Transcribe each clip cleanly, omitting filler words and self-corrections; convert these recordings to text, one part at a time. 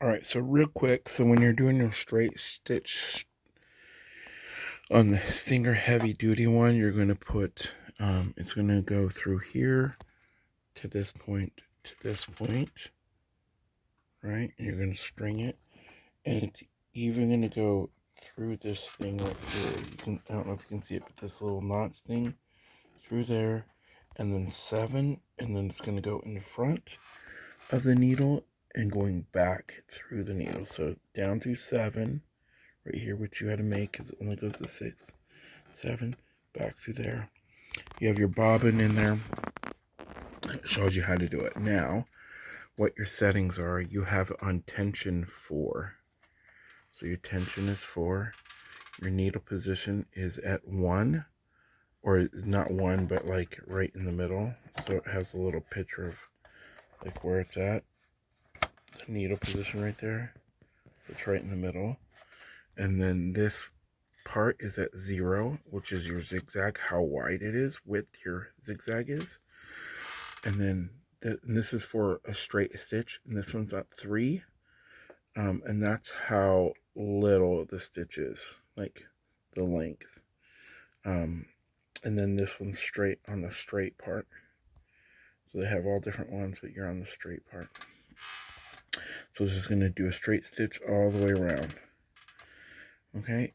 All right, so real quick, so when you're doing your straight stitch on the Singer heavy duty one, you're going to put, it's going to go through here to this point, right? And you're going to string it, and it's even going to go through this thing right here. I don't know if you can see it, but this little notch thing through there, and then 7, and then it's going to go in front of the needle and going back through the needle. So down to 7 right here, which you had to make because it only goes to 6, 7, back through there. You have your bobbin in there. It shows you how to do it. Now, what your settings are, you have it on tension 4. So your tension is 4. Your needle position is at 1, or not 1, but like right in the middle. So it has a little picture of like where it's at. The needle position right there. It's right in the middle. And then this part is at 0, which is your zigzag, how wide it is, width your zigzag is. And then this is for a straight stitch, and this one's at 3. And that's how little the stitch is, like the length. And then this one's straight on the straight part. So they have all different ones, but you're on the straight part. So this is going to do a straight stitch all the way around. Okay,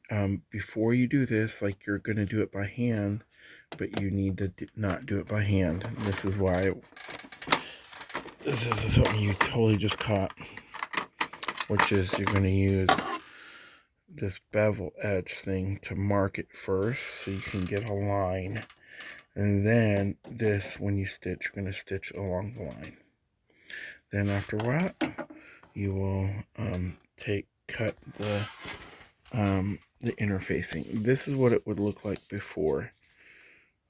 before you do this, like you're going to do it by hand, but you need to not do it by hand. This is why this is something you totally just caught, which is you're going to use this bevel edge thing to mark it first so you can get a line. And then this, when you stitch, you're going to stitch along the line. Then after that, you will cut the interfacing. This is what it would look like before.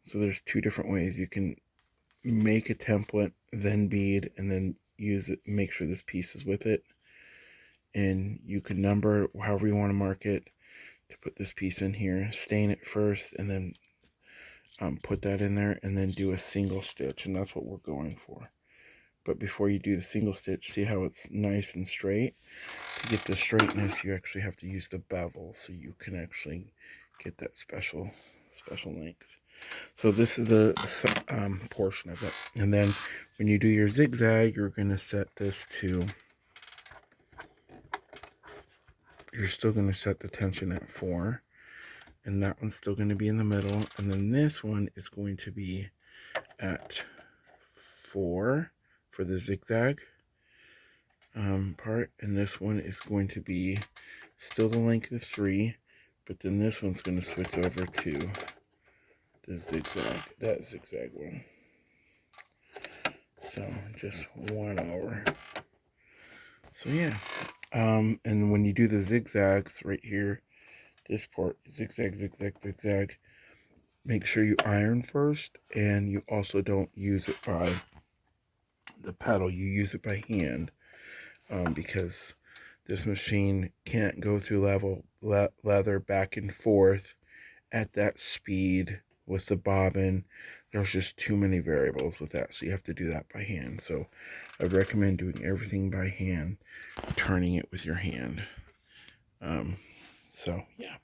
So there's 2 different ways. You can make a template, then bead, and then use it, make sure this piece is with it. And you can number however you want to mark it to put this piece in here. Stain it first, and then put that in there, and then do a single stitch. And that's what we're going for. But before you do the single stitch, see how it's nice and straight? To get the straightness, you actually have to use the bevel, so you can actually get that special length. So this is the portion of it. And then when you do your zigzag, you're going to set this to, you're still going to set the tension at 4. And that one's still going to be in the middle. And then this one is going to be at 4 for the zigzag part. And this one is going to be still the length of 3. But then this one's going to switch over to the zigzag, that zigzag one. So just 1 over. So yeah, and when you do the zigzags right here, this part, zigzag, zigzag, zigzag, make sure you iron first, and you also don't use it by the pedal, you use it by hand, because this machine can't go through leather back and forth at that speed with the bobbin. There's just too many variables with that, so you have to do that by hand. So I recommend doing everything by hand, turning it with your hand. So yeah.